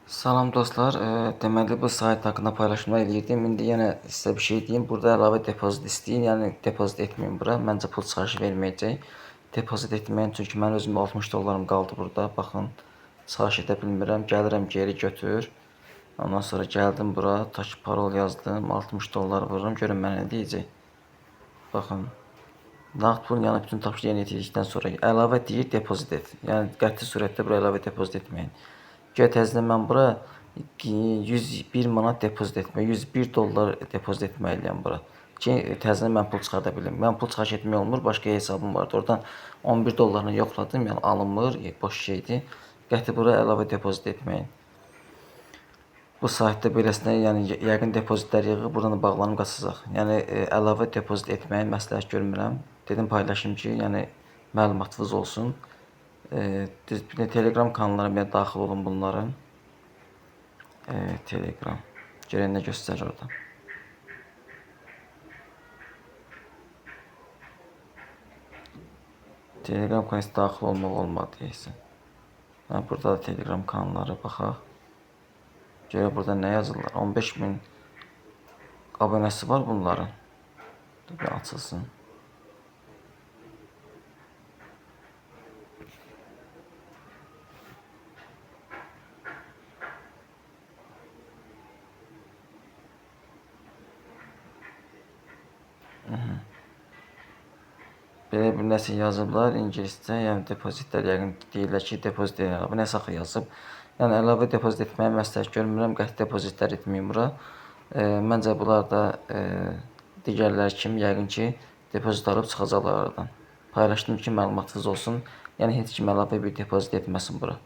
Salam dostlar, deməli bu sayt haqqında paylaşımlar eləyirdim. İndi yenə sizə bir şey deyim. Burada əlavə depozit istəyir. Yəni depozit etməyin bura. Məncə pul çıxarışı verməyəcək. Depozit etməyin çünki mən özüm 60 dollarım qaldı burada. Baxın, çıxarış edə bilmirəm. Gəlirəm geri götür. Ondan sonra gəldim bura, taşı parol yazdım. 60 dollar vururum. Görün mənə nə deyəcək. Baxın. Nağd pulun yəni bütün tapşırığı yerinə yetirdikdən sonra əlavə deyir depozit et. Yəni qəti surətdə bura əlavə depozit etməyin. Gəl təzədən mən bura 101 manat depozit etmək, 101 dollar depozit etməliyəm bura. Ki təzədən mən pul çıxarda bilim. Mən pul çıxarış etmək olmur, başqa hesabım vardı. Oradan 11 dollarla yoxladım, yəni alınmır, boş şeydir. Qəti bura əlavə depozit etməyin. Bu saytda beləsinə, yəni yəqin depozitlər yığıb buradan bağlanıb qaçacaq. Yəni əlavə depozit etməyi məsləhət görmürəm. Dedim paylaşım ki, yəni məlumatınız olsun. Bir də Telegram kanallarına daxil olun bunların. Telegram. Görən nə göstərir orada. Telegram kanalına daxil olmaq olmadı deyəsən. Burada da Telegram kanalları baxaq. Görə burada nə yazırlar? 15.000 abunəsi var bunların. Bir açılsın. Belə bir nəsə yazıblar ingiliscə, yəni depozitlər yəqin deyirlər ki, depozit edin. Bu nəsə yazıb. Yəni əlavə depozit etməyə məsləhət görmürəm, qəti depozitlər etməyin bura. Məncə bunlar da digərləri kimi yəqin ki, depozit alıb çıxacaqlar aradan. Paylaşdım ki, məlumatınız olsun. Yəni heç kim əlavə bir depozit etməsin bura.